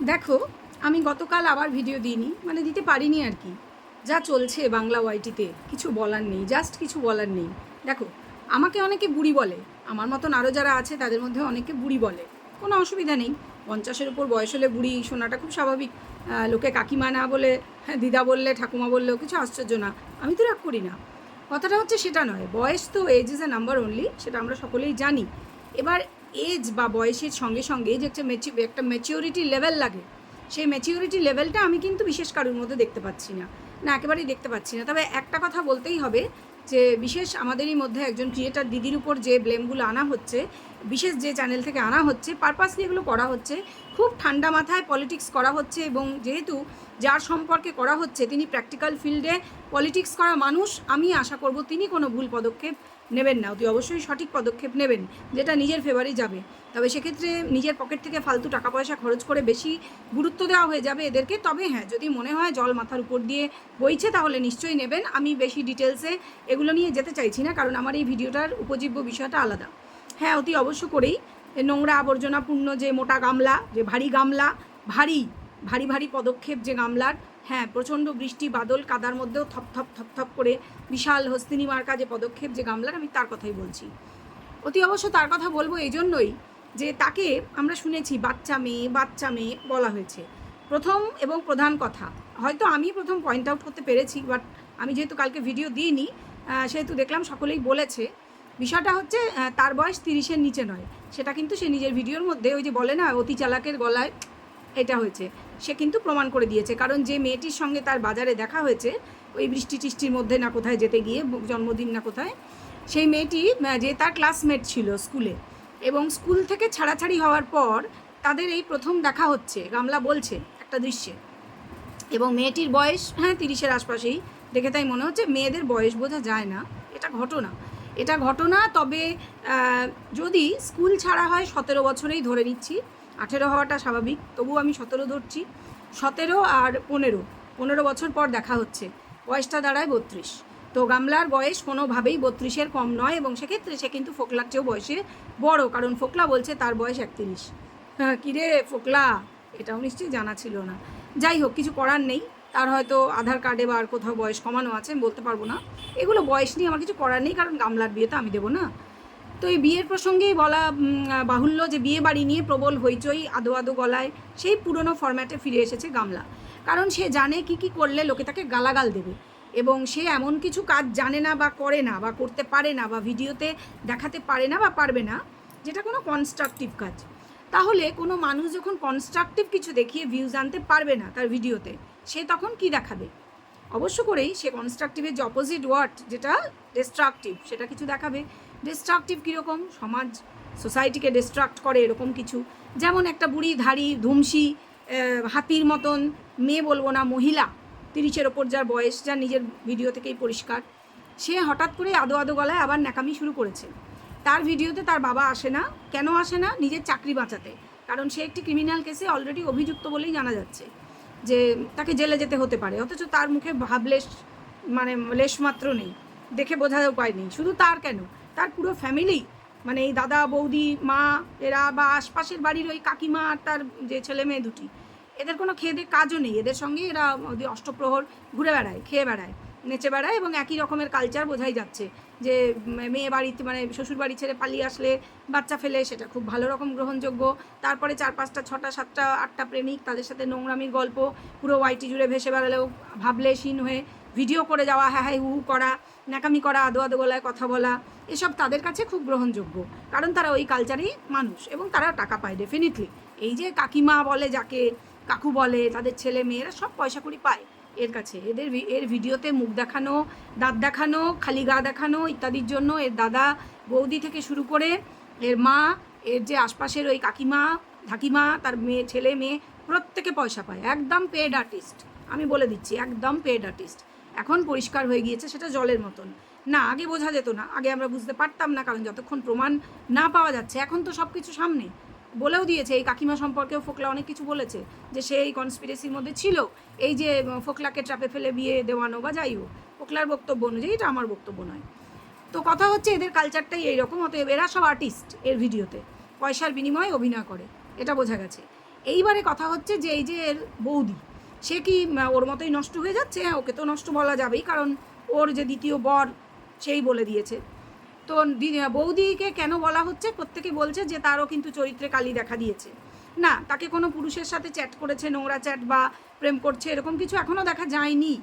দেখো, আমি গতকাল আবার ভিডিও দিইনি, মানে দিতে পারিনি আর কি। যা চলছে বাংলা ওয়াইটিতে কিছু বলার নেই, জাস্ট কিছু বলার নেই। দেখো, আমাকে অনেকে বুড়ি বলে, আমার মতন আরও যারা আছে তাদের মধ্যে অনেকে বুড়ি বলে, কোনো অসুবিধা নেই। 50-এর উপর বয়স হলে বুড়ি শোনাটা খুব স্বাভাবিক। লোকে কাকিমা না বলে দিদা বললে, ঠাকুমা বললেও কিছু আশ্চর্য না। আমি তো রাগ করি না। কথাটা হচ্ছে সেটা নয়, বয়স তো age is a number only, সেটা আমরা সকলেই জানি। এবার এজ বা বয়সের সঙ্গে সঙ্গে যে একটা ম্যাচিওরিটি লেভেল লাগে, সেই ম্যাচিওরিটি লেভেলটা আমি কিন্তু বিশেষ কারোর মধ্যে দেখতে পাচ্ছি না, একেবারেই দেখতে পাচ্ছি না। তবে একটা কথা বলতেই হবে যে বিশেষ আমাদেরই মধ্যে একজন ক্রিয়েটার দিদির উপর যে ব্লেমগুলো আনা হচ্ছে, বিশেষ যে চ্যানেল থেকে আনা হচ্ছে, পারপাসলি এগুলো করা হচ্ছে, খুব ঠান্ডা মাথায় পলিটিক্স করা হচ্ছে। এবং যেহেতু যার সম্পর্কে করা হচ্ছে তিনি প্র্যাকটিক্যাল ফিল্ডে পলিটিক্স করা মানুষ, আমি আশা করব তিনি কোনো ভুল পদক্ষেপ নেবেন না, অতি অবশ্যই সঠিক পদক্ষেপ নেবেন যেটা নিজের ফেভারেই যাবে। তবে সেক্ষেত্রে নিজের পকেট থেকে ফালতু টাকা পয়সা খরচ করে বেশি গুরুত্ব দেওয়া হয়ে যাবে এদেরকে। তবে হ্যাঁ, যদি মনে হয় জল মাথার উপর দিয়ে বইছে তাহলে নিশ্চয়ই নেবেন। আমি বেশি ডিটেলসে এগুলো নিয়ে যেতে চাইছি না, কারণ আমার এই ভিডিওটার উপজীব্য বিষয়টা আলাদা। হ্যাঁ, অতি অবশ্য করেই নোংরা আবর্জনাপূর্ণ যে মোটা গামলা, যে ভারী গামলা, ভারী ভারী ভারী পদক্ষেপ যে গামলার, হ্যাঁ, প্রচণ্ড বৃষ্টি বাদল কাদার মধ্যেও থপ করে বিশাল হস্তিনী মার্কা যে পদক্ষেপ যে গামলার, আমি তার কথাই বলছি। অতি অবশ্য তার কথা বলবো এই জন্যই যে তাকে আমরা শুনেছি বাচ্চা মেয়ে বলা হয়েছে। প্রথম এবং প্রধান কথা, হয়তো আমি প্রথম পয়েন্ট আউট করতে পেরেছি, বাট আমি যেহেতু কালকে ভিডিও দিইনি, সেহেতু দেখলাম সকলেই বলেছে। বিষয়টা হচ্ছে তার বয়স 30-এর নিচে নয়, সেটা কিন্তু সে নিজের ভিডিওর মধ্যে ওই যে বলে না অতি চালাকের গলায় এটা হয়েছে, সে কিন্তু প্রমাণ করে দিয়েছে। কারণ যে মেয়েটির সঙ্গে তার বাজারে দেখা হয়েছে ওই বৃষ্টি টিষ্টির মধ্যে না কোথায় যেতে গিয়ে, জন্মদিন না কোথায়, সেই মেয়েটি যে তার ক্লাসমেট ছিল স্কুলে, এবং স্কুল থেকে ছাড়াছাড়ি হওয়ার পর তাদের এই প্রথম দেখা হচ্ছে, গামলা বলছে একটা দৃশ্যে। এবং মেয়েটির বয়স হ্যাঁ 30-এর আশপাশেই, দেখে তাই মনে হচ্ছে। মেয়েদের বয়স বোঝা যায় না, এটা ঘটনা। তবে যদি স্কুল ছাড়া হয় 17 বছরেই ধরে নিচ্ছি, 18 হওয়াটা স্বাভাবিক, তবু আমি 17 ধরছি। 17 আর 15 বছর পর দেখা হচ্ছে, বয়সটা দাঁড়ায় 32। তো গামলার বয়স কোনোভাবেই 32-এর কম নয়, এবং সেক্ষেত্রে সে কিন্তু ফোকলার চেয়েও বয়সে বড়, কারণ ফোকলা বলছে তার বয়স 31। হ্যাঁ, কিরে ফোকলা, এটাও নিশ্চয়ই জানা ছিল না। যাই হোক, কিছু করার নেই, তার হয়তো আধার কার্ডে বা আর কোথাও বয়স কমানো আছে, আমি বলতে পারবো না। এগুলো বয়স নিয়ে আমার কিছু করার নেই, কারণ গামলার বিয়ে তো আমি দেবো না। তো এই বিয়ের প্রসঙ্গেই বলা বাহুল্য যে বিয়ে বাড়ি নিয়ে প্রবল হইচই, আদো আদো গলায় সেই পুরনো ফরম্যাটে ফিরে এসেছে গামলা। কারণ সে জানে কি করলে লোকে তাকে গালাগাল দেবে, এবং সে এমন কিছু কাজ জানে না বা করে না বা করতে পারে না বা ভিডিওতে দেখাতে পারে না বা পারবে না, যেটা কোনো কনস্ট্রাকটিভ কাজ। তাহলে কোনো মানুষ যখন কনস্ট্রাকটিভ কিছু দেখিয়ে ভিউজ আনতে পারবে না তার ভিডিওতে, সে তখন কি দেখাবে? অবশ্য করেই সে কনস্ট্রাকটিভের যে অপোজিট ওয়ার্ড, যেটা ডিস্ট্রাকটিভ, সেটা কিছু দেখাবে। ডিস্ট্রাকটিভ কীরকম? সমাজ সোসাইটিকে ডিস্ট্রাক্ট করে এরকম কিছু। যেমন একটা বুড়ি ধাড়ি ধুমসি হাতির মতন মেয়ে, বলবো না, মহিলা, 30-এর ওপর যার বয়স, যার নিজের ভিডিও থেকেই পরিষ্কার, সে হঠাৎ করে আদো আদো গলায় আবার ন্যাকামি শুরু করেছে। তার ভিডিওতে তার বাবা আসে না, কেন আসে না? নিজের চাকরি বাঁচাতে। কারণ সে একটি ক্রিমিনাল কেসে অলরেডি অভিযুক্ত বলেই জানা যাচ্ছে যে তাকে জেলে যেতে হতে পারে, অথচ তার মুখে ভাবলেশ, মানে লেশমাত্র নেই, দেখে বোঝার উপায় নেই। শুধু তার কেন, তার পুরো ফ্যামিলি, মানে এই দাদা বৌদি মা এরা, বা আশপাশের বাড়ির ওই কাকিমা আর তার যে ছেলে মেয়ে দুটি, এদের কোনো খেয়ে দিয়ে কাজও নেই। এদের সঙ্গে এরা অষ্টপ্রহর ঘুরে বেড়ায়, খেয়ে বেড়ায়, নেচে বেড়ায়, এবং একই রকমের কালচার বোঝাই যাচ্ছে যে মেয়ে বাড়িতে, মানে শ্বশুর বাড়ি ছেড়ে পালিয়ে আসলে বাচ্চা ফেলে, সেটা খুব ভালো রকম গ্রহণযোগ্য। তারপরে 4-5টা 6টা 7টা 8টা প্রেমিক, তাদের সাথে নোংরামির গল্প পুরো ওয়াইটি জুড়ে ভেসে বেড়ালেও ভাবলে শিন হয়ে ভিডিও করে যাওয়া, হ্যাঁ হ্যাঁ হু করা, ন্যাকামি করা, আদো আদো গলায় কথা বলা, এসব তাদের কাছে খুব গ্রহণযোগ্য, কারণ তারা ওই কালচারেই মানুষ এবং তারা টাকা পায় ডেফিনেটলি। এই যে কাকিমা বলে যাকে, কাকু বলে, তাদের ছেলে মেয়েরা সব পয়সা কড়ি পায় এর কাছে। এর ভিডিওতে মুখ দেখানো, দাঁত দেখানো, খালি গা দেখানো ইত্যাদির জন্য এর দাদা বৌদি থেকে শুরু করে এর মা, এর যে আশপাশের ওই কাকিমা ধাকিমা, তার মেয়ে ছেলে মেয়ে, প্রত্যেকে পয়সা পায়। একদম পেড আর্টিস্ট, আমি বলে দিচ্ছি, একদম পেড আর্টিস্ট। এখন পরিষ্কার হয়ে গিয়েছে সেটা জলের মতন। না, আগে বোঝা যেত না, আগে আমরা বুঝতে পারতাম না, কারণ যতক্ষণ প্রমাণ না পাওয়া যাচ্ছে, এখন তো সব কিছু সামনে। বলেও দিয়েছে, এই কাকিমা সম্পর্কেও ফোকলা অনেক কিছু বলেছে, যে সে এই কনস্পিরেসির মধ্যে ছিল, এই যে ফোকলাকে ট্রাপে ফেলে বিয়ে দেওয়ানো বা যাই হোক, ফোকলার বক্তব্য অনুযায়ী, এটা আমার বক্তব্য নয়। তো কথা হচ্ছে এদের কালচারটাই এইরকম, অতএব এরা সব আর্টিস্ট এর ভিডিওতে পয়সার বিনিময়ে অভিনয় করে, এটা বোঝা গেছে। এইবারে কথা হচ্ছে যে এই যে এর বৌদি, সে কি ওর মতোই নষ্ট হয়ে যাচ্ছে? হ্যাঁ, ওকে তো নষ্ট বলা যাবেই, কারণ ওর যে দ্বিতীয় বর সেই বলে দিয়েছে। তো বৌদিকে কেন বলা হচ্ছে? প্রত্যেকে বলছে যে তারও কিন্তু চরিত্রে কালি দেখা দিয়েছে। না, তাকে কোনো পুরুষের সাথে চ্যাট করেছে, নোংরা চ্যাট বা প্রেম করছে এরকম কিছু এখনও দেখা যায়নি।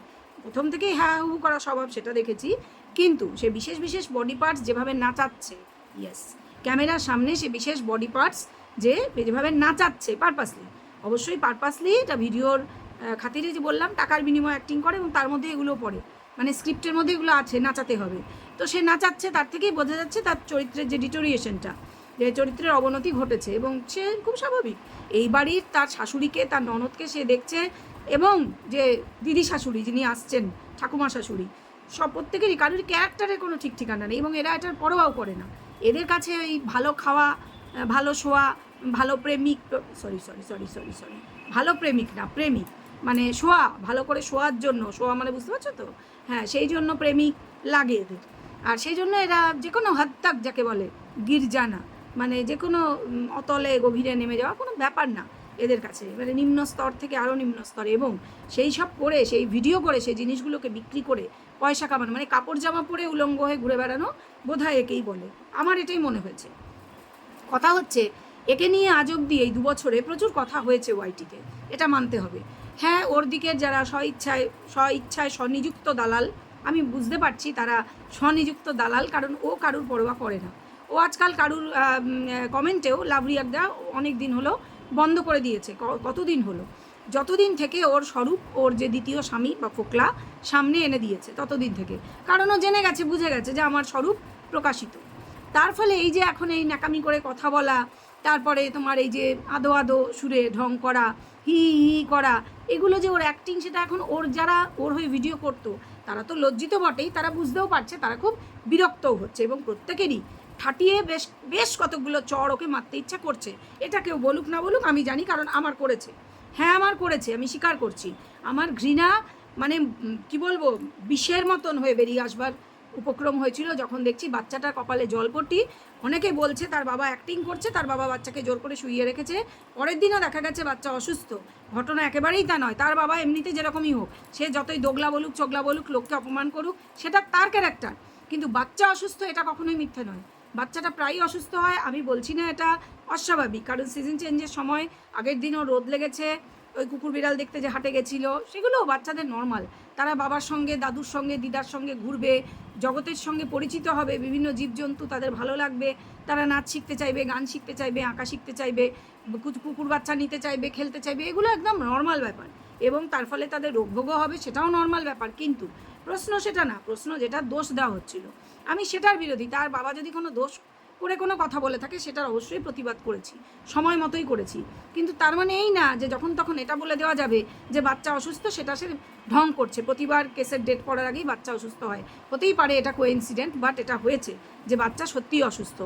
প্রথম থেকেই হ্যাঁ হু করা স্বভাব, সেটা দেখেছি। কিন্তু সে বিশেষ বিশেষ বডি পার্টস যেভাবে নাচাচ্ছে, ইয়েস, ক্যামেরার সামনে সে বিশেষ বডি পার্টস যেভাবে নাচাচ্ছে পারপাসলি, অবশ্যই পারপাসলি, এটা ভিডিওর খাতিরে যে বললাম টাকার বিনিময়ে অ্যাক্টিং করে এবং তার মধ্যে এগুলো পড়ে, মানে স্ক্রিপ্টের মধ্যে এগুলো আছে, নাচাতে হবে। তো সে নাচাচ্ছে, তার থেকেই বোঝা যাচ্ছে তার চরিত্রের যে ডিটোরিয়েশনটা, যে চরিত্রের অবনতি ঘটেছে, এবং সে খুব স্বাভাবিক। এই বাড়ির তার শাশুড়িকে, তার ননদকে সে দেখছে, এবং যে দিদি শাশুড়ি যিনি আসছেন, ঠাকুমা শাশুড়ি, সব প্রত্যেকেরই কারোর ক্যারেক্টারের কোনো ঠিক ঠিকানা নেই, এবং এরা এটার পরোয়াও করে না। এদের কাছে ওই ভালো খাওয়া, ভালো শোয়া, ভালো প্রেমিক, সরি, ভালো প্রেমিক না, প্রেমিক মানে শোয়া, ভালো করে শোয়ার জন্য, শোয়া মানে বুঝতে পারছো তো? হ্যাঁ, সেই জন্য প্রেমিক লাগে এদের। আর সেই জন্য এরা যে কোনো হাদ তাক যাকে বলে, গির্জানা, মানে যে কোনো অতলে গভীরে নেমে যাওয়া কোনো ব্যাপার না এদের কাছে, মানে নিম্ন স্তর থেকে আরও নিম্ন স্তরে, এবং সেই সব করে, সেই ভিডিও করে, সেই জিনিসগুলোকে বিক্রি করে পয়সা কামানো, মানে কাপড় জামা পরে উলঙ্গ হয়ে ঘুরে বেড়ানো, বোধহয় একেই বলে। আমার এটাই মনে হয়েছে। কথা হচ্ছে, একে নিয়ে আজ অব্দি এই 2 বছরে প্রচুর কথা হয়েছে ওয়াইটিতে, এটা মানতে হবে। হ্যাঁ, ওর দিকের যারা স্বইচ্ছায় স্বনিযুক্ত দালাল, আমি বুঝতে পারছি তারা স্বনিযুক্ত দালাল, কারণ ও কারুর পরোয়া করে না। ও আজকাল কারুর কমেন্টেও লাভ রিয়াক্ট দেওয়া অনেক দিন হলো বন্ধ করে দিয়েছে। কতদিন হলো? যতদিন থেকে ওর স্বরূপ, ওর যে দ্বিতীয় স্বামী বা ফোকলা সামনে এনে দিয়েছে ততদিন থেকে, কারণ ও জেনে গেছে, বুঝে গেছে যে আমার স্বরূপ প্রকাশিত। তার ফলে এই যে এখন এই ন্যাকামি করে কথা বলা, তারপরে তোমার এই যে আদো আদো সুরে ঢং করা, হি হি করা, এগুলো যে ওর অ্যাক্টিং, সেটা এখন ওর যারা ওর হয়ে ভিডিও করতো তারা তো লজ্জিত বটেই, তারা বুঝতেও পারছে, তারা খুব বিরক্তও হচ্ছে, এবং প্রত্যেকেরই ঠাটিয়ে বেশ কতগুলো চড় ওকে মারতে ইচ্ছা করছে। এটা কেউ বলুক না বলুক, আমি জানি, কারণ আমার করেছে। হ্যাঁ, আমার করেছে, আমি স্বীকার করছি। আমার ঘৃণা, মানে কি বলবো, বিষের মতন হয়ে বেরিয়ে আসবার উপক্রম হয়েছিল যখন দেখছি বাচ্চাটার কপালে জলপট্টি। অনেকে বলছে তার বাবা অ্যাক্টিং করছে, তার বাবা বাচ্চাকে জোর করে শুইয়ে রেখেছে, পরের দিনও দেখা গেছে বাচ্চা অসুস্থ। ঘটনা একেবারেই তা নয়। তার বাবা এমনিতে যেরকমই হোক, সে যতই দোগলা বলুক, চোগলা বলুক, লোককে অপমান করুক, সেটা তার ক্যারেক্টার, কিন্তু বাচ্চা অসুস্থ এটা কখনোই মিথ্যে নয়। বাচ্চাটা প্রায়ই অসুস্থ হয়, আমি বলছি না এটা অস্বাভাবিক, কারণ সিজন চেঞ্জের সময় আগের দিনও রোদ লেগেছে, ওই কুকুর বিড়াল দেখতে যে হাটে গেছিলো, সেগুলো বাচ্চাদের নর্মাল। তারা বাবার সঙ্গে, দাদুর সঙ্গে, দিদার সঙ্গে ঘুরবে, জগতের সঙ্গে পরিচিত হবে, বিভিন্ন জীবজন্তু তাদের ভালো লাগবে, তারা নাচ শিখতে চাইবে, গান শিখতে চাইবে, আঁকা শিখতে চাইবে, কুকুর বাচ্চা নিতে চাইবে, খেলতে চাইবে, এগুলো একদম নর্মাল ব্যাপার, এবং তার ফলে তাদের রোগভোগও হবে, সেটাও নর্মাল ব্যাপার। কিন্তু প্রশ্ন সেটা না, প্রশ্ন যেটা দোষ দেওয়া হচ্ছিল, আমি সেটার বিরোধী। তার বাবা যদি কোনো দোষ করে কোনো কথা বলে থাকে, সেটার অবশ্যই প্রতিবাদ করেছি, সময় মতোই করেছি, কিন্তু তার মানে এই না যে যখন তখন এটা বলে দেওয়া যাবে যে বাচ্চা অসুস্থ, সেটা সে ঢং করছে। প্রতিবার কেসের ডেট পড়ার আগেই বাচ্চা অসুস্থ হয়, হতেই পারে এটা কোইন্সিডেন্ট, বাট এটা হয়েছে যে বাচ্চা সত্যিই অসুস্থ।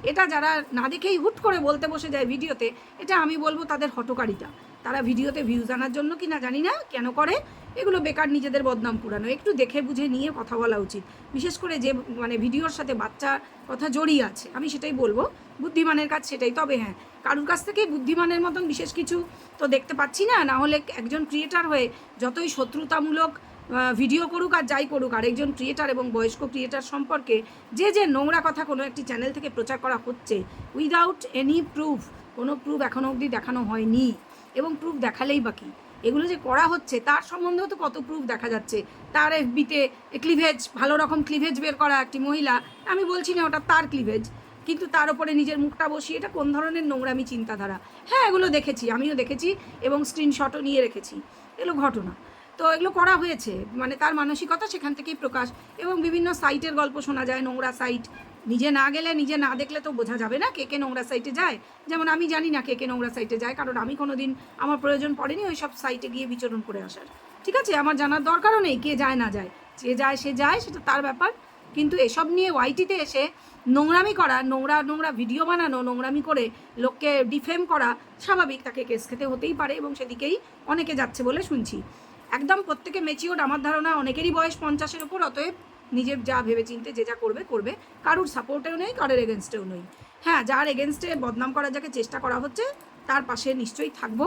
এটা যারা না দেখেই হুট করে বলতে বসে যায় ভিডিওতে, এটা আমি বলবো তাদের হটকারিতা। তারা ভিডিওতে ভিউজ আনার জন্য কি না জানি না কেন করে, এগুলো বেকার নিজেদের বদনাম কুড়ানো। একটু দেখে বুঝে নিয়ে কথা বলা উচিত, বিশেষ করে যে মানে ভিডিওর সাথে বাচ্চার কথা জড়িয়ে আছে। আমি সেটাই বলবো, বুদ্ধিমানের কাজ সেটাই। তবে হ্যাঁ, কারুর কাছ থেকে বুদ্ধিমানের মতন বিশেষ কিছু তো দেখতে পাচ্ছি না। না হলে একজন ক্রিয়েটার হয়ে যতই শত্রুতামূলক ভিডিও করুক আর যাই করুক, আরেকজন ক্রিয়েটার এবং বয়স্ক ক্রিয়েটার সম্পর্কে যে নোংরা কথা কোনো একটি চ্যানেল থেকে প্রচার করা হচ্ছে উইদাউট এনি প্রুফ, কোনো প্রুফ এখনও অবধি দেখানো হয়নি, এবং প্রুফ দেখালেই বাকি, এগুলো যে করা হচ্ছে তার সম্বন্ধেও তো কত প্রুফ দেখা যাচ্ছে। তার এফবিতে ক্লিভেজ, ভালো রকম ক্লিভেজ বের করা একটি মহিলা, আমি বলছি না ওটা তার ক্লিভেজ, কিন্তু তার উপরে নিজের মুখটা বসিয়ে, এটা কোন ধরনের নোংরামি চিন্তাধারা। হ্যাঁ, এগুলো দেখেছি, আমিও দেখেছি, এবং স্ক্রিনশটও নিয়ে রেখেছি, এগুলো ঘটনা। তো এগুলো করা হয়েছে, মানে তার মানসিকতা সেখান থেকেই প্রকাশ, এবং বিভিন্ন সাইটের গল্প শোনা যায়, নোংরা সাইট। নিজে না গেলে, নিজে না দেখলে তো বোঝা যাবে না কে কে নোংরা সাইটে যায়। যেমন আমি জানি না কে কে নোংরা সাইটে যায়, কারণ আমি কোনো দিন, আমার প্রয়োজন পড়েনি ওই সব সাইটে গিয়ে বিচরণ করে আসার। ঠিক আছে, আমার জানার দরকারও নেই কে যায় না যায়, যে যায় সে যায়, সেটা তার ব্যাপার। কিন্তু এসব নিয়ে ওয়াইটিতে এসে নোংরামি করা, নোংরা ভিডিও বানানো, নোংরামি করে লোককে ডিফেম করা, স্বাভাবিক, তাকে কেস খেতে হতেই পারে, এবং সেদিকেই অনেকে যাচ্ছে বলে শুনছি। একদম প্রত্যেকে মেচিওর, আমার ধারণা অনেকেরই বয়স 50-এর ওপর, অতএব নিজের যা ভেবে চিনতে যে যা করবে করবে, কারুর সাপোর্টেও নেই, কারোর এগেনস্টেও নেই। হ্যাঁ, যার এগেনস্টে বদনাম করার যাকে চেষ্টা করা হচ্ছে, তার পাশে নিশ্চয়ই থাকবো,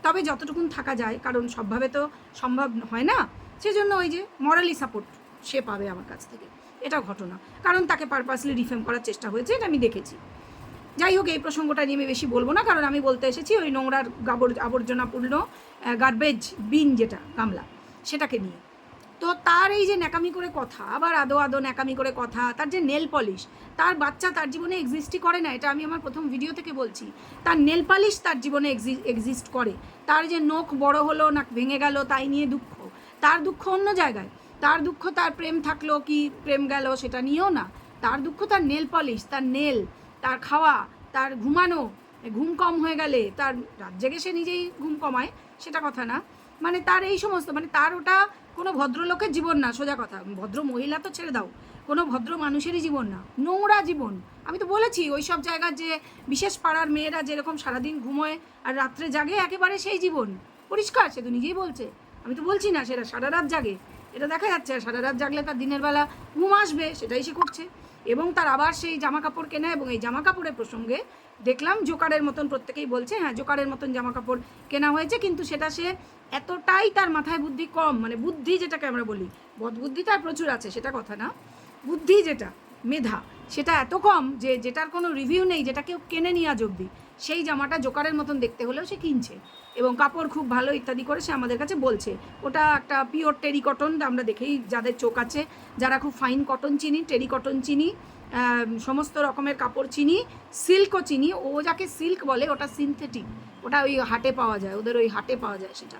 তবে যতটুকুন থাকা যায়, কারণ সবভাবে তো সম্ভব হয় না, সেজন্য ওই যে মরালি সাপোর্ট সে পাবে আমার কাছ থেকে, এটা ঘটনা। কারণ তাকে পারপাসলি ডিফেম করার চেষ্টা হয়েছে, এটা আমি দেখেছি। যাই হোক, এই প্রসঙ্গটা নিয়ে আমি বেশি বলবো না, কারণ আমি বলতে এসেছি ওই নোংরার আবর্জনাপূর্ণ গার্বেজ বিন যেটা গামলা, সেটাকে নিয়ে। তো তার এই যে ন্যাকামি করে কথা, আবার আদো আদো ন্যাকামি করে কথা, তার যে নেল পলিশ, তার বাচ্চা তার জীবনে এক্সিস্টই করে না, এটা আমি আমার প্রথম ভিডিও থেকে বলছি। তার নেল পলিশ তার জীবনে এক্সিস্ট করে। তার যে নখ বড় হলো, নাক ভেঙে গেল, তাই নিয়ে দুঃখ। তার দুঃখ অন্য জায়গায়। তার দুঃখ তার প্রেম থাকলো কি প্রেম গেল সেটা নিয়েও না। তার দুঃখ তার নেল পলিশ, তার নেল, তার খাওয়া, তার ঘুমানো, ঘুম কম হয়ে গেলে, তার রাত জেগে সে নিজেই ঘুম কমায়, সেটা কথা না, মানে তার এই সমস্ত, মানে তার ওটা কোনো ভদ্রলোকের জীবন না, সোজা কথা। ভদ্র মহিলা তো ছেড়ে দাও, কোনো ভদ্র মানুষেরই জীবন না, নোংরা জীবন। আমি তো বলেছি ওই সব জায়গার যে বিশেষ পাড়ার মেয়েরা যেরকম সারাদিন ঘুমোয় আর রাত্রে জাগে, একেবারে সেই জীবন পরিষ্কার, সে তো নিজেই বলছে। আমি তো বলছি না সেটা সারা রাত জাগে, এটা দেখা যাচ্ছে। আর সারা রাত জাগলে তার দিনের বেলা ঘুম আসবে, সেটাই সে করছে। এবং তার আবার সেই জামা কাপড় কেনা, এবং এই জামা কাপড়ের প্রসঙ্গে দেখলাম জোকারের মতন প্রত্যেকেই বলছে, হ্যাঁ জোকারের মতন জামা কাপড় কেনা হয়েছে, কিন্তু সেটা সে এতটাই, তার মাথায় বুদ্ধি কম, মানে বুদ্ধি যেটাকে আমরা বলি, বদবুদ্ধি তার প্রচুর আছে সেটা কথা না, বুদ্ধি যেটা মেধা সেটা এত কম যে যেটার কোনো রিভিউ নেই, যেটা কেউ কেনে নিয়ে আজ অবধি, সেই জামাটা জোকারের মতন দেখতে হলেও সে কিনছে, এবং কাপড় খুব ভালো ইত্যাদি করে সে আমাদের কাছে বলছে। ওটা একটা পিওর টেরি কটন, আমরা দেখেই যাদের চোখ আছে, যারা খুব ফাইন কটন চিনি, টেরি কটন চিনি, সমস্ত রকমের কাপড় চিনি, সিল্কও চিনি। ও যাকে সিল্ক বলে ওটা সিনথেটিক, ওটা ওই হাটে পাওয়া যায়, ওদের ওই হাটে পাওয়া যায় সেটা।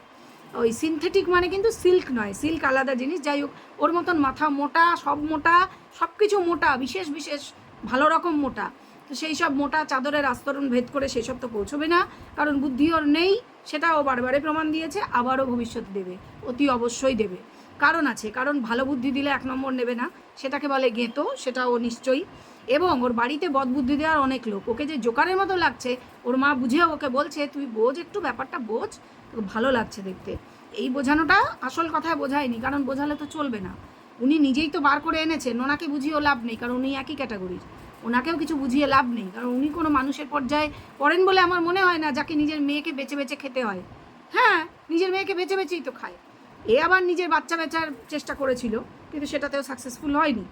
ওই সিনথেটিক মানে কিন্তু সিল্ক নয়, সিল্ক আলাদা জিনিস। যাই হোক, ওর মতন মাথা মোটা, সব কিছু মোটা, বিশেষ বিশেষ ভালো রকম মোটা। তো সেই সব মোটা চাদরের আস্তরণ ভেদ করে সেসব তো পৌঁছবে না, কারণ বুদ্ধি ওর নেই, সেটা ও বারবারে প্রমাণ দিয়েছে, আবারও ভবিষ্যতে দেবে, অতি অবশ্যই দেবে। কারণ আছে, কারণ ভালো বুদ্ধি দিলে 1 নম্বর নেবে না, সেটাকে বলে গেঁতো, সেটা ও নিশ্চয়ই। এবং ওর বাড়িতে বদবুদ্ধি দেওয়ার অনেক লোক, ওকে যে জোকারের মতো লাগছে, ওর মা বুঝে ওকে বলছে তুই বোঝ, একটু ব্যাপারটা বোঝ, ভালো লাগছে দেখতে। এই বোঝানোটা আসল কথায় বোঝায়নি, কারণ বোঝালে তো চলবে না। উনি নিজেই তো বার করে এনেছেন, ওনাকে বুঝিয়েও লাভ নেই, কারণ উনি একই ক্যাটাগরির, ওনাকেও কিছু বুঝিয়ে লাভ নেই, কারণ উনি কোনো মানুষের পর্যায়ে পড়েন বলে আমার মনে হয় না, যাকে নিজের মেয়েকে বেছে বেছে খেতে হয়। হ্যাঁ, নিজের মেয়েকে বেছে বেছেই তো খায়। এ আবার নিজের বাচ্চা বেচার চেষ্টা করেছিল, কিন্তু সেটাতেও সাকসেসফুল হয়নি।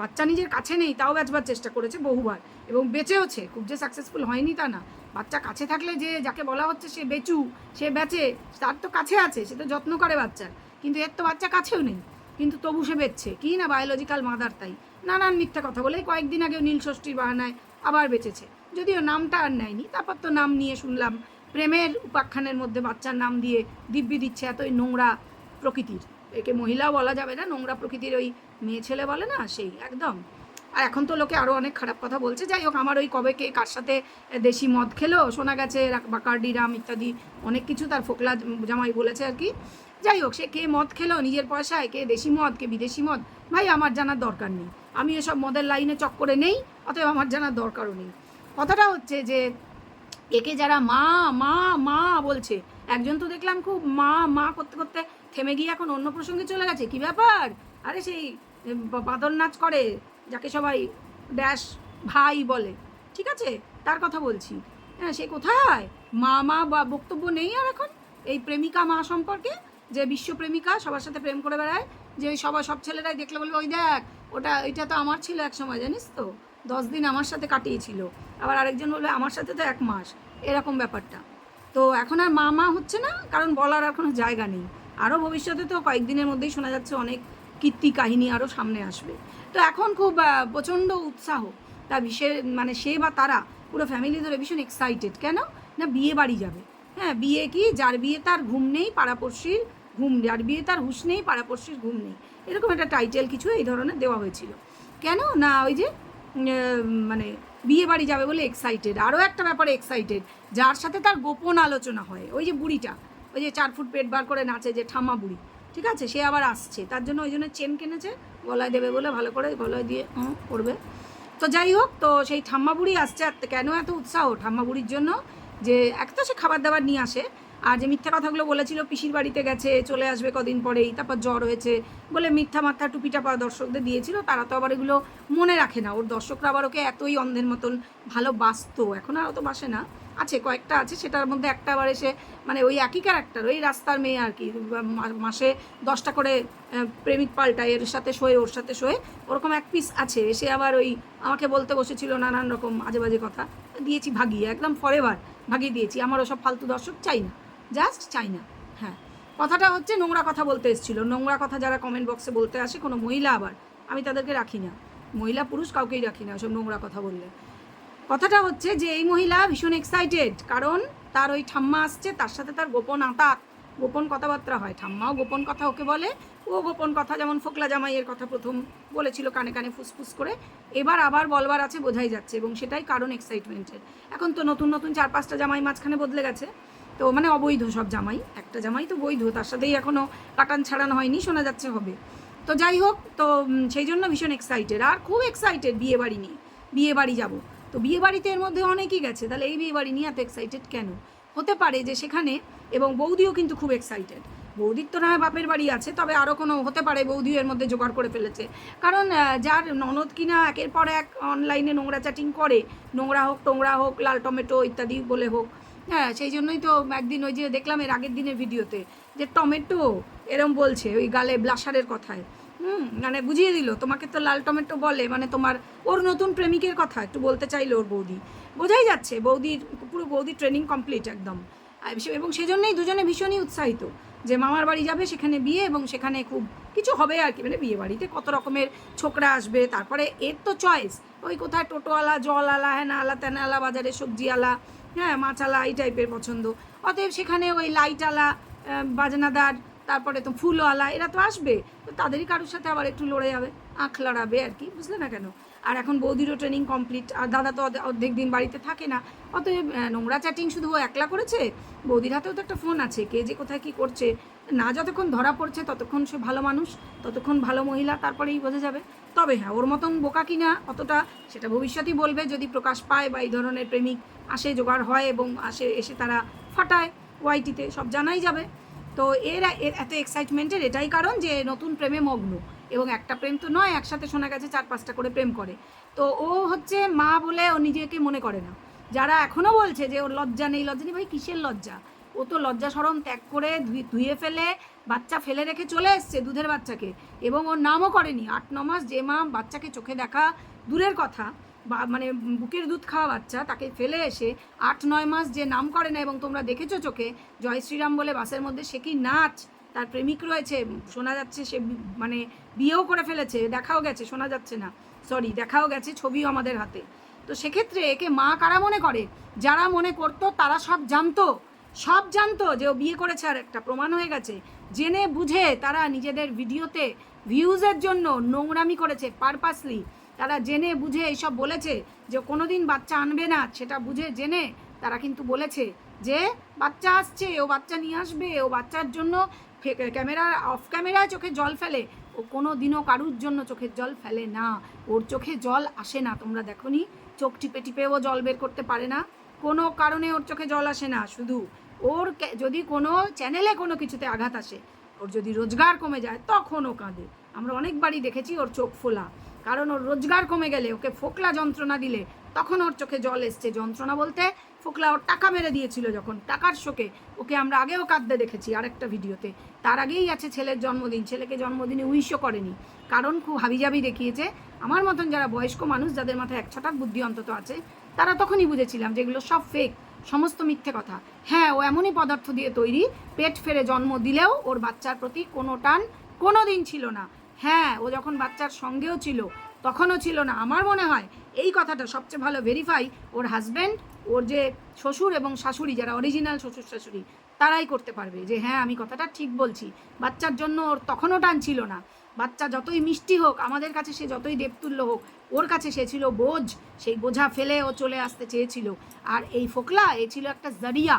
বাচ্চা নিজের কাছে নেই, তাও বেচবার চেষ্টা করেছে বহুবার, এবং বেচেওছে, খুব যে সাকসেসফুল হয়নি তা না। বাচ্চা কাছে থাকলে যে যাকে বলা হচ্ছে সে বেচু, সে বেচে, তার তো কাছে আছে, সে তো যত্ন করে বাচ্চার, কিন্তু এর তো বাচ্চা কাছেও নেই, কিন্তু তবু সে বেচছে, কি না বায়োলজিক্যাল মাদার, তাই নানান মিথ্যা কথা বলে কয়েকদিন আগেও নীল ষষ্ঠীর বাহানায় আবার বেঁচেছে, যদিও নামটা আর নেয়নি। তারপর তো নাম নিয়ে শুনলাম প্রেমের উপাখ্যানের মধ্যে বাচ্চার নাম দিয়ে দিব্যি দিচ্ছে, এতই নোংরা প্রকৃতির, একে মহিলাও বলা যাবে না, নোংরা প্রকৃতির ওই মেয়ে ছেলে বলে না, সেই একদম। আর এখন তো লোকে আরও অনেক খারাপ কথা বলছে। যাই হোক, আমার ওই কবে কে কার সাথে দেশি মদ খেলো শোনা গেছে, বাকার্ডি রাম ইত্যাদি অনেক কিছু তার ফোকলা জামাই বলেছে আর কি। যাই হোক, সে কে মদ খেলো নিজের পয়সায়, কে দেশি মদ কে বিদেশি মদ, ভাই আমার জানার দরকার নেই, আমি এসব মদের লাইনে চক্করে নেই, অতএব আমার জানার দরকারও নেই। কথাটা হচ্ছে যে একে যারা মা মা মা বলছে, একজন তো দেখলাম খুব মা মা করতে করতে থেমে গিয়ে এখন অন্য প্রসঙ্গে চলে গেছে। কি ব্যাপার? আরে সেই বাদর নাচ করে, যাকে সবাই ড্যাশ ভাই বলে, ঠিক আছে, তার কথা বলছি। হ্যাঁ, সে কোথায় মা মা বা বক্তব্য নেই আর এখন এই প্রেমিকা মা সম্পর্কে, যে বিশ্বপ্রেমিকা সবার সাথে প্রেম করে বেড়ায়, যে ওই সব ছেলেরাই দেখলে বলবে ওই দেখ ওইটা তো আমার ছিল এক সময়, জানিস তো 10 দিন আমার সাথে কাটিয়েছিল, আবার আরেকজন বলবে আমার সাথে তো 1 মাস, এরকম ব্যাপারটা। তো এখন আর মা মা হচ্ছে না, কারণ বলার আর কোনো জায়গা নেই। আরও ভবিষ্যতে তো কয়েকদিনের মধ্যেই শোনা যাচ্ছে অনেক কীর্তি কাহিনী আরও সামনে আসবে। তো এখন খুব প্রচণ্ড উৎসাহ, তা মানে সে বা তারা পুরো ফ্যামিলি ধরে ভীষণ এক্সাইটেড। কেন না, বিয়ে বাড়ি যাবে। হ্যাঁ, বিয়ে কি, যার বিয়ে তার ঘুম নেই পাড়াপড়শির ঘুম, যার বিয়ে তার হুঁশ নেই পাড়াপড়শির ঘুম নেই, এরকম একটা টাইটেল কিছু এই ধরনের দেওয়া হয়েছিল। কেন না, ওই যে মানে বিয়ে বাড়ি যাবে বলে এক্সাইটেড। আরও একটা ব্যাপারে এক্সাইটেড, যার সাথে তার গোপন আলোচনা হয়, ওই যে বুড়িটা, ওই যে 4 ফুট পেট বার করে নাচে, যে ঠাম্মা বুড়ি, ঠিক আছে, সে আবার আসছে, তার জন্য ওই জন্য চেন কিনেছে, গলায় দেবে বলে, ভালো করে গলায় দিয়ে করবে। তো যাই হোক, তো সেই ঠাম্মা বুড়ি আসছে। আর কেন এত উৎসাহ ঠাম্মা বুড়ির জন্য, যে এক তো সে খাবার দাবার নিয়ে আসে, আর যে মিথ্যা কথাগুলো বলেছিল পিসির বাড়িতে গেছে, চলে আসবে কদিন পরেই, তারপর জ্বর হয়েছে বলে মিথ্যা মাথা টুপিটা দর্শকদের দিয়েছিল, তারা তো আবার এগুলো মনে রাখে না। ওর দর্শকরা আবার ওকে এতই অন্ধের মতন ভালোবাসতো, এখন আর অত বাসে না, আছে কয়েকটা আছে, সেটার মধ্যে একটা আবার এসে মানে ওই একই ক্যারেক্টার, ওই রাস্তার মেয়ে আর কি, মাসে 10টা করে প্রেমিক পাল্টায়, এর সাথে শোয়ে ওর সাথে শোয়ে, ওরকম এক পিস আছে। এসে আবার ওই আমাকে বলতে বসেছিল নানান রকম আজে বাজে কথা, দিয়েছি ভাগিয়ে, একদম ফরএভার ভাগিয়ে দিয়েছি। আমার ওসব ফালতু দর্শক চাই না, জাস্ট চাই না। হ্যাঁ, কথাটা হচ্ছে নোংরা কথা বলতে এসেছিল, নোংরা কথা যারা কমেন্ট বক্সে বলতে আসে, কোনো মহিলা আবার, আমি তাদেরকে রাখি না, মহিলা পুরুষ কাউকেই রাখি না ওসব নোংরা কথা বললে। কথাটা হচ্ছে যে এই মহিলা ভীষণ এক্সাইটেড, কারণ তার ওই ঠাম্মা আসছে, তার সাথে তার গোপন আঁতাত, গোপন কথাবার্তা হয়, ঠাম্মাও গোপন কথা ওকে বলে, ও গোপন কথা, যেমন ফোকলা জামাইয়ের কথা প্রথম বলেছিল কানে কানে ফুসফুস করে, এবার আবার বলবার আছে, বোঝাই যাচ্ছে, এবং সেটাই কারণ এক্সাইটমেন্টের। এখন তো নতুন নতুন 4-5টা জামাই মাঝখানে বদলে গেছে, তো মানে অবৈধ সব জামাই, একটা জামাই তো বৈধ, তার সাথেই এখনও কাটান ছাড়ানো হয়নি, শোনা যাচ্ছে হবে। তো যাই হোক, তো সেই জন্য ভীষণ এক্সাইটেড, আর খুব এক্সাইটেড বিয়ে বাড়ি নিয়ে, বিয়ে বাড়ি যাবো। তো বিয়ে বাড়িতে এর মধ্যে অনেকেই গেছে, তাহলে এই বিয়ে বাড়ি নিয়ে এত এক্সাইটেড কেন? হতে পারে যে সেখানে, এবং বৌদিও কিন্তু খুব এক্সাইটেড, বৌদির তো না হয় বাপের বাড়ি আছে, তবে আরও কোনো হতে পারে বৌদিও এর মধ্যে জোগাড় করে ফেলেছে, কারণ যার ননদ কিনা একের পর এক অনলাইনে নোংরা চ্যাটিং করে, নোংরা হোক টোংরা হোক লাল টমেটো ইত্যাদি বলে হোক, হ্যাঁ, সেই জন্যই তো একদিন ওই যে দেখলাম এর আগের দিনের ভিডিওতে যে টমেটো এরম বলছে ওই গালে ব্লাশারের কথায়, মানে বুঝিয়ে দিল তোমাকে তো লাল টমেটো বলে, মানে তোমার ওর নতুন প্রেমিকের কথা একটু বলতে চাইলো ওর বৌদি, বোঝাই যাচ্ছে বৌদির পুরো বৌদি ট্রেনিং কমপ্লিট একদম, এবং সেজন্যই দুজনে ভীষণই উৎসাহিত যে মামার বাড়ি যাবে, সেখানে বিয়ে, এবং সেখানে খুব কিছু হবে আর কি, মানে বিয়ে বাড়িতে কত রকমের ছোকরা আসবে, তারপরে এর তো চয়েস, ওই কোথায় টোটোওয়ালা, জলওয়ালা, হ্যানাওয়ালা, ত্যানাওয়ালা, বাজারে সবজিওয়ালা, হ্যাঁ, মাছালা, এই টাইপের পছন্দ, অতএব সেখানে ওই লাইটওয়ালা, বাজনাদার, তারপরে তো ফুলওয়ালা, এরা তো আসবে, তো তাদেরই কারোর সাথে আবার একটু লড়ে যাবে, আঁখ লড়াবে আর কি, বুঝলে না কেন? আর এখন বৌদিরও ট্রেনিং কমপ্লিট, আর দাদা তো অর্ধেক দিন বাড়িতে থাকে না, অতএব নোংরা চ্যাটিং শুধু ও একলা করেছে, বৌদির হাতেও তো একটা ফোন আছে, কে যে কোথায় কী করছে না, যতক্ষণ ধরা পড়ছে ততক্ষণ সে ভালো মানুষ, ততক্ষণ ভালো মহিলা, তারপরেই বোঝা যাবে। তবে হ্যাঁ, ওর মতন বোকা কিনা অতটা সেটা ভবিষ্যতেই বলবে, যদি প্রকাশ পায় বা এই ধরনের প্রেমিক আসে, জোগাড় হয় এবং এসে তারা ফাটায় ওয়াইটিতে, সব জানাই যাবে। তো এর এত এক্সাইটমেন্টের এটাই কারণ যে নতুন প্রেমে মগ্ন, এবং একটা প্রেম তো নয়, একসাথে শোনা গেছে 4-5টা করে প্রেম করে। তো ও হচ্ছে মা বলে ও নিজেকে মনে করে না, যারা এখনও বলছে যে ওর লজ্জা নেই, ভাই কিসের লজ্জা? ও তো লজ্জা শরম ত্যাগ করে ধুয়ে ফেলে বাচ্চা ফেলে রেখে চলে এসছে, দুধের বাচ্চাকে, এবং ওর নামও করেনি 8-9 মাস, যে মা বাচ্চাকে চোখে দেখা দূরের কথা, বা মানে বুকের দুধ খাওয়া বাচ্চা, তাকে ফেলে এসে 8-9 মাস যে নাম করে না, এবং তোমরা দেখেছো চোখে জয় শ্রীরাম বলে বাসের মধ্যে সে কি নাচ, তার প্রেমিক রয়েছে, শোনা যাচ্ছে সে মানে বিয়েও করে ফেলেছে, দেখাও গেছে, শোনা যাচ্ছে না, সরি, দেখাও গেছে, ছবিও আমাদের হাতে। তো সেক্ষেত্রে একে মা কারা মনে করে? যারা মনে করতো তারা সব জানতো যে ও বিয়ে করেছে, আর একটা প্রমাণ হয়ে গেছে, জেনে বুঝে তারা নিজেদের ভিডিওতে ভিউজের জন্য নোংরামি করেছে পারপাসলি, তারা জেনে বুঝে এইসব বলেছে যে কোনো দিন বাচ্চা আনবে না, সেটা বুঝে জেনে তারা কিন্তু বলেছে যে বাচ্চা আসছে, ও বাচ্চা নিয়ে আসবে, ও বাচ্চার জন্য ক্যামেরা অফ ক্যামেরায় চোখে জল ফেলে, ও কোনো দিনও কারুর জন্য চোখের জল ফেলে না, ওর চোখে জল আসে না, তোমরা দেখো নি, চোখ টিপে টিপে ও জল বের করতে পারে না, কোনো কারণে ওর চোখে জল আসে না, শুধু ওর যদি কোনো চ্যানেলে কোনো কিছুতে আঘাত আসে, ওর যদি রোজগার কমে যায় তখন ও কাঁদে, আমরা অনেকবারই দেখেছি ওর চোখ ফোলা, কারণ ওর রোজগার কমে গেলে, ওকে ফোকলা যন্ত্রণা দিলে তখন ওর চোখে জল এসছে, যন্ত্রণা বলতে ফোকলা ওর টাকা মেরে দিয়েছিল যখন, টাকার শোকে ওকে আমরা আগেও কাঁদতে দেখেছি আরেকটা ভিডিওতে, তার আগেই আছে ছেলের জন্মদিন, ছেলেকে জন্মদিনে উইশও করেনি, কারণ খুব হাবিজাবি দেখিয়েছে। আমার মতন যারা বয়স্ক মানুষ, যাদের মাথায় 1-6টার বুদ্ধি অন্তত আছে, তারা তখনই বুঝেছিলাম যেগুলো সব ফেক, সমস্ত মিথ্যে কথা। হ্যাঁ, ও এমনই পদার্থ দিয়ে তৈরি, পেট ফেরে জন্ম দিলেও ওর বাচ্চার প্রতি কোনো টান কোনো দিন ছিল না। হ্যাঁ, ও যখন বাচ্চার সঙ্গেও ছিল তখনও ছিল না। আমার মনে হয় এই কথাটা সবচেয়ে ভালো ভেরিফাই ওর হাজব্যান্ড, ওর যে শ্বশুর এবং শাশুড়ি, যারা অরিজিনাল শ্বশুর শাশুড়ি, তারাই করতে পারবে যে হ্যাঁ আমি কথাটা ঠিক বলছি, বাচ্চার জন্য ওর তখনও টান ছিল না, বাচ্চা যতই মিষ্টি হোক, আমাদের কাছে সে যতই দেবতুল্য হোক, ওর কাছে সে ছিল বোঝ, সেই বোঝা ফেলে ও চলে আসতে চেয়েছিল। আর এই ফোকলা, এ ছিল একটা জারিয়া,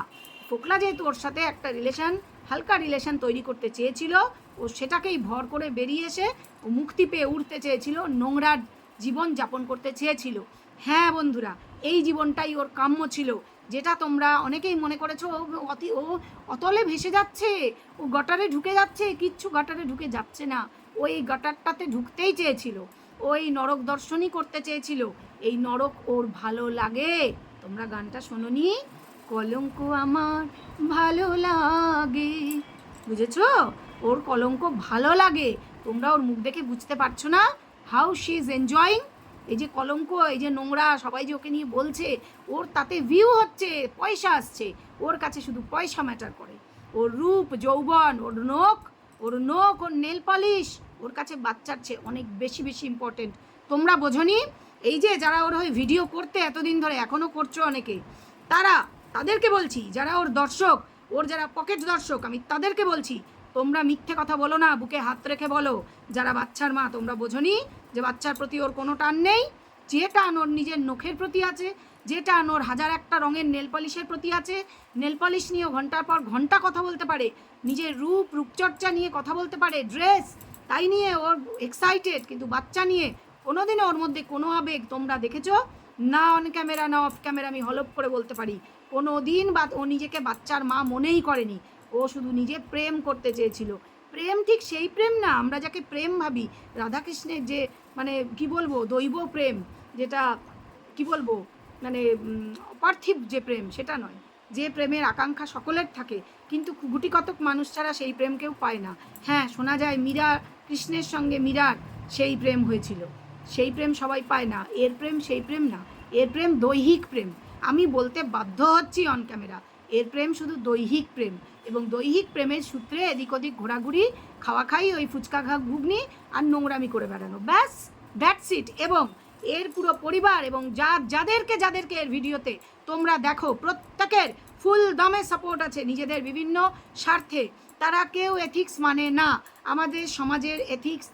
ফোকলা যেহেতু ওর সাথে একটা রিলেশন, হালকা রিলেশন তৈরি করতে চেয়েছিল, ও সেটাকেই ভর করে বেরিয়ে এসে ও মুক্তি পেয়ে উঠতে চেয়েছিল, নোংরা জীবন যাপন করতে চেয়েছিল। হ্যাঁ বন্ধুরা, এই জীবনটাই ওর কাম্য ছিল, যেটা তোমরা অনেকেই মনে করেছো ও অতলে ভেসে যাচ্ছে, ও গটারে ঢুকে যাচ্ছে, কিচ্ছু গটারে ঢুকে যাচ্ছে না। ওই গটারটাতে ঢুকতেই চেয়েছিল, ওই নরক দর্শনই করতে চেয়েছিল। এই নরক ওর ভালো লাগে। তোমরা গানটা শোনোনি? কলঙ্ক আমার ভালো লাগে, বুঝেছো? ওর কলঙ্ক ভালো লাগে। তোমরা ওর মুখ দেখে বুঝতে পারছো না হাউ শি ইজ এনজয়িং? এই যে কলঙ্ক, এই যে নোংরা, সবাই যে ওকে নিয়ে বলছে, ওর তাতে ভিউ হচ্ছে, পয়সা আসছে। ওর কাছে শুধু পয়সা ম্যাটার করে। ওর রূপ যৌবন, ওর নখ, ওর নেল পলিশ ওর কাছে বাচ্চার চেয়ে অনেক বেশি বেশি ইম্পর্টেন্ট। তোমরা বোঝনি? এই যে যারা ওর হয়ে ভিডিও করতে এতদিন ধরে, এখনও করছো অনেকে, তাদেরকে বলছি, যারা ওর দর্শক, ওর যারা পকেট দর্শক, আমি তাদেরকে বলছি, তোমরা মিথ্যে কথা বলো না, বুকে হাত রেখে বলো। যারা বাচ্চার মা, তোমরা বোঝনি যে বাচ্চার প্রতি ওর কোনো টান নেই? যে টান ওর নিজের নখের প্রতি আছে, যে টান ওর হাজার একটা রঙের নেল পলিশের প্রতি আছে। নেল পলিশ নিয়েও ঘন্টার পর ঘন্টা কথা বলতে পারে, নিজের রূপচর্চা নিয়ে কথা বলতে পারে, ড্রেস, তাই নিয়ে ওর এক্সাইটেড। কিন্তু বাচ্চা নিয়ে কোনোদিনও ওর মধ্যে কোনো আবেগ তোমরা দেখেছো না? অন ক্যামেরা না অফ ক্যামেরা আমি হলপ করে বলতে পারি, কোনো দিন ও নিজেকে বাচ্চার মা মনেই করেনি। ও শুধু নিজে প্রেম করতে চেয়েছিল। প্রেম ঠিক সেই প্রেম না আমরা যাকে প্রেম ভাবি, রাধাকৃষ্ণের যে মানে কি বলবো দৈব প্রেম, যেটা কি বলবো মানে অপার্থিব যে প্রেম, সেটা নয়। যে প্রেমের আকাঙ্ক্ষা সকলের থাকে, কিন্তু গুটি কতক মানুষ ছাড়া সেই প্রেম কেউ পায় না। হ্যাঁ, শোনা যায় মীরা, কৃষ্ণের সঙ্গে মীরার সেই প্রেম হয়েছিল, সেই প্রেম সবাই পায় না। এর প্রেম সেই প্রেম না, এর প্রেম দৈহিক প্রেম। আমি বলতে বাধ্য হচ্ছি অন ক্যামেরা, এর প্রেম শুধু দৈহিক প্রেম। এবং দৈহিক প্রেমের সূত্রে এদিক ওদিক ঘোরাঘুরি, খাওয়া খাই, ওই ফুচকা ঘুগনি আর নোংরামি করে বেড়ানো, ব্যাস, দ্যাটস ইট। এবং এর পুরো পরিবার এবং যাদেরকে এর ভিডিওতে তোমরা দেখো, প্রত্যেকের ফুল দমে সাপোর্ট আছে নিজেদের বিভিন্ন স্বার্থে। তারা কেউ এথিক্স মানে না, আমাদের সমাজের এথিক্স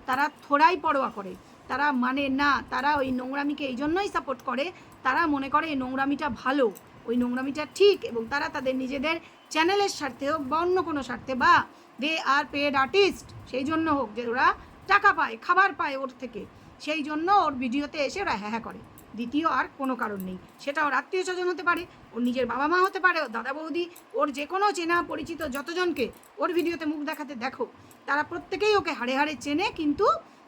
তারা থোড়াই পরোয়া করে, তারা মানে না। তারা ওই নোংরামিকে এই জন্যই সাপোর্ট করে, তারা মনে করে এই নোংরামিটা ভালো, ওই নোংরামিটা ঠিক। এবং তারা তাদের নিজেদের চ্যানেলের স্বার্থে হোক বা অন্য কোনো স্বার্থে, বা দে আর পেড আর্টিস্ট, সেই জন্য হোক যে ওরা টাকা পায়, খাবার পায় ওর থেকে, সেই জন্য ওর ভিডিওতে এসে ওরা হ্যাঁ করে। দ্বিতীয় আর কোনো কারণ নেই। সেটা ওর আত্মীয় স্বজন হতে পারে, ওর নিজের বাবা মা হতে পারে, ওর দাদা বৌদি, ওর যে কোনো চেনা পরিচিত যতজনকে ওর ভিডিওতে মুখ দেখাতে দেখো, তারা প্রত্যেকেই ওকে হাড়ে হাড়ে চেনে। কিন্তু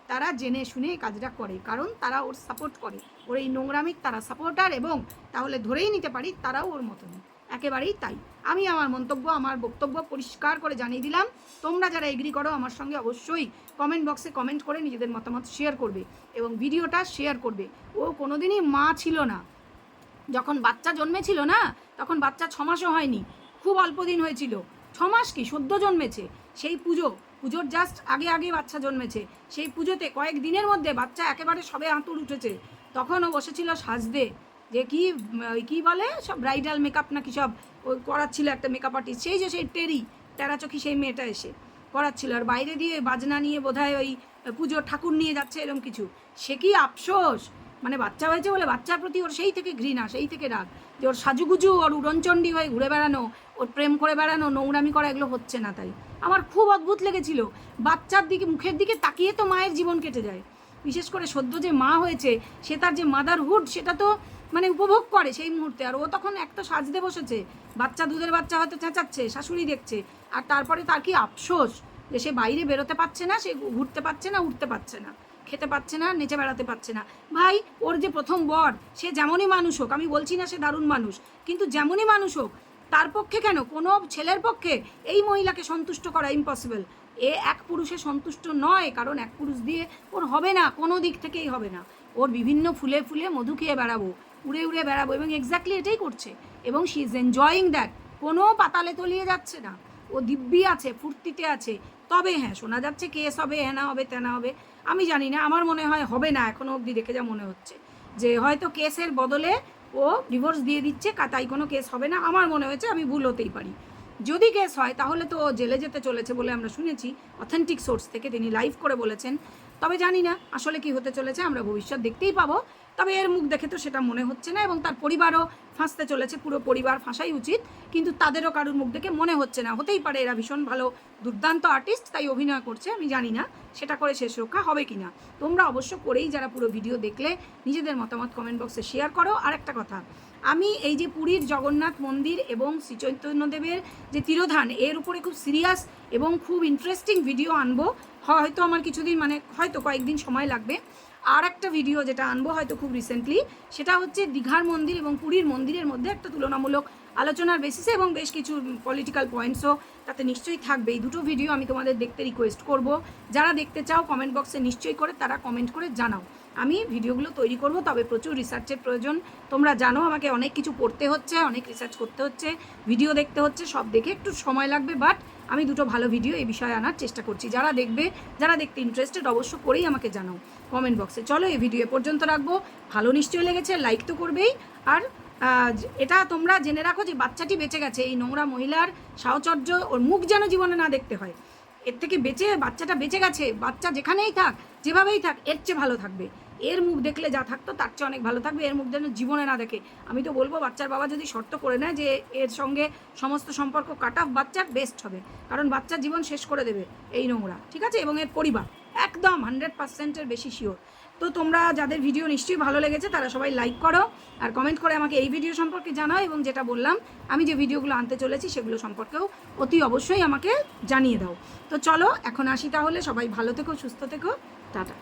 তারা জেনে শুনে কাজটা করে, কারণ তারা ওর সাপোর্ট করে, ওর এই নোংরামিক তারা সাপোর্টার। এবং তাহলে ধরেই নিতে পারি তারাও ওর মতনই, একেবারেই তাই। আমি আমার মন্তব্য, আমার বক্তব্য পরিষ্কার করে জানিয়ে দিলাম। তোমরা যারা এগ্রি করো আমার সঙ্গে, অবশ্যই কমেন্ট বক্সে কমেন্ট করে নিজেদের মতামত শেয়ার করবে এবং ভিডিওটা শেয়ার করবে। ও কোনোদিনই মা ছিল না। যখন বাচ্চা জন্মেছিল না, তখন বাচ্চা 6 মাসও হয়নি, খুব অল্প দিন হয়েছিল। 6 মাস কি, সদ্য জন্মেছে। সেই পুজোর জাস্ট আগে বাচ্চা জন্মেছে। সেই পুজোতে কয়েক দিনের মধ্যে বাচ্চা একেবারে সবে আঁতুড় উঠেছে। তখন ও বসেছিল সাজতে, যে কি বলে সব ব্রাইডাল মেকআপ নাকি সব ওই করাচ্ছিল একটা মেকআপ আর্টিস্ট, সেই টেরা চোখি সেই মেয়েটা এসে করাচ্ছিল। আর বাইরে দিয়ে বাজনা নিয়ে বোধহয় ওই পুজোর ঠাকুর নিয়ে যাচ্ছে, এরকম কিছু। সে কি আফসোস, মানে বাচ্চা হয়েছে বলে বাচ্চার প্রতি ওর সেই থেকে ঘৃণা, সেই থেকে রাগ, যে ওর সাজুগুজু, ওর উড়নচণ্ডী হয়ে ঘুরে বেড়ানো, ওর প্রেম করে বেড়ানো, নোংরামি করা, এগুলো হচ্ছে না। তাই আমার খুব অদ্ভুত লেগেছিল। বাচ্চার দিকে, মুখের দিকে তাকিয়ে তো মায়ের জীবন কেটে যায়। বিশেষ করে সদ্য যে মা হয়েছে, সে তার যে মাদারহুড সেটা তো মানে উপভোগ করে সেই মুহূর্তে। আর ও তখন একটা সাজতে বসেছে, দুধের বাচ্চা হয়তো চেঁচাচ্ছে, শাশুড়ি দেখছে। আর তারপরে তার কি আফসোস যে সে বাইরে বেরোতে পারছে না, সে ঘুরতে পারছে না, উঠতে পারছে না, খেতে পারছে না, নেচে বেড়াতে পারছে না। ভাই, ওর যে প্রথম বর, সে যেমনই মানুষ হোক, আমি বলছি না সে দারুণ মানুষ, কিন্তু যেমনই মানুষ হোক, তার পক্ষে কেন, কোনো ছেলের পক্ষে এই মহিলাকে সন্তুষ্ট করা ইম্পসিবল। এক পুরুষে সন্তুষ্ট নয়, কারণ এক পুরুষ দিয়ে ওর হবে না, কোনো দিক থেকেই হবে না। ওর বিভিন্ন ফুলে ফুলে মধু খেয়ে বেড়াবো, উড়ে উড়ে বেড়াবো, এবং এক্স্যাক্টলি এটাই করছে। এবং শি ইজ এনজয়িং দ্যাট। কোনো পাতালে তলিয়ে যাচ্ছে না, ও দিব্যি আছে, ফুর্তিতে আছে। তবে হ্যাঁ, শোনা যাচ্ছে কেস হবে, হেনা হবে, তেনা হবে। আমি জানি না, আমার মনে হয় হবে না, এখনও অবধি দেখে যা মনে হচ্ছে, যে হয়তো কেসের বদলে ও ডিভোর্স দিয়ে দিচ্ছে, তাই কোনো কেস হবে না। আমার মনে হয়েছে, আমি ভুল হতেই পারি। যদি কেস হয় তাহলে তো জেলে যেতে চলেছে বলে আমরা শুনেছি, অথেন্টিক সোর্স থেকে তিনি লাইভ করে বলেছেন। তবে জানি না আসলে কি হতে চলেছে, আমরা ভবিষ্যৎ দেখতেই পাবো। তবে এর মুখ দেখে তো সেটা মনে হচ্ছে না, এবং তার পরিবারও ফাঁসতে চলেছে, পুরো পরিবার ফাঁসাই উচিত, কিন্তু তাদেরও কারোর মুখ দেখে মনে হচ্ছে না। হতেই পারে এরা ভীষণ ভালো দুর্দান্ত আর্টিস্ট, তাই অভিনয় করছে, আমি জানি না সেটা করে শেষ রক্ষা হবে কি না। তোমরা অবশ্য করেই যারা পুরো ভিডিও দেখলে নিজেদের মতামত কমেন্ট বক্সে শেয়ার করো। আর একটা কথা, আমি এই যে পুরীর জগন্নাথ মন্দির এবং শ্রী চৈতন্যদেবের যে তিরোধান এর উপরে খুব সিরিয়াস এবং খুব ইন্টারেস্টিং ভিডিও আনবো। হয়তো আমার কিছুদিন মানে হয়তো কয়েকদিন সময় লাগবে। আর একটা ভিডিও যেটা আনবো হয়তো খুব রিসেন্টলি, সেটা হচ্ছে দীঘার মন্দির এবং পুরীর মন্দিরের মধ্যে একটা তুলনামূলক আলোচনার বেসিসে এবং বেশ কিছু পলিটিক্যাল পয়েন্টসও তাতে নিশ্চয়ই থাকবে। এই দুটো ভিডিও আমি তোমাদের দেখতে রিকোয়েস্ট করব। যারা দেখতে চাও কমেন্ট বক্সে নিশ্চয়ই করে তারা কমেন্ট করে জানাও। আমি ভিডিওগুলো তৈরি করব, তবে প্রচুর রিসার্চের প্রয়োজন। তোমরা জানো আমাকে অনেক কিছু পড়তে হচ্ছে, অনেক রিসার্চ করতে হচ্ছে, ভিডিও দেখতে হচ্ছে, সব দেখে একটু সময় লাগবে। বাট আমি দুটো ভালো ভিডিও এই বিষয়ে আনার চেষ্টা করছি। যারা দেখবে, যারা দেখতে ইন্টারেস্টেড অবশ্য করেই আমাকে জানাও কমেন্ট বক্সে। চলো এই ভিডিও পর্যন্ত রাখবো। ভালো নিশ্চয়ই লেগেছে, লাইক তো করবেই। আর এটা তোমরা জেনে রাখো যে বাচ্চাটি বেঁচে গেছে। এই নোংরা মহিলার সাহচর্য, ওর মুখ যেন জীবনে না দেখতে হয়। এর থেকে বাচ্চাটা বেঁচে গেছে। বাচ্চা যেখানেই থাক, যেভাবেই থাক, এর চেয়ে ভালো থাকবে। এর মুখ দেখলে যা থাকতো তার চেয়ে অনেক ভালো থাকবে। এর মুখ যেন জীবনে না দেখে। আমি তো বলবো বাচ্চার বাবা যদি শর্ত করে নেয় যে এর সঙ্গে সমস্ত সম্পর্ক কাট অফ, বাচ্চার বেস্ট হবে। কারণ বাচ্চার জীবন শেষ করে দেবে এই নোংরা, ঠিক আছে? এবং এর পরিবার একদম 100%-এর বেশি শিওর। তো তোমরা যাদের ভিডিও নিশ্চয়ই ভালো লেগেছে তারা সবাই লাইক করো আর কমেন্ট করে আমাকে এই ভিডিও সম্পর্কে জানাও। এবং যেটা বললাম আমি যে ভিডিওগুলো আনতে চলেছি সেগুলো সম্পর্কেও অতি অবশ্যই আমাকে জানিয়ে দাও। তো চলো এখন আসি তাহলে। সবাই ভালো থেকো, সুস্থ থেকো, টাটা।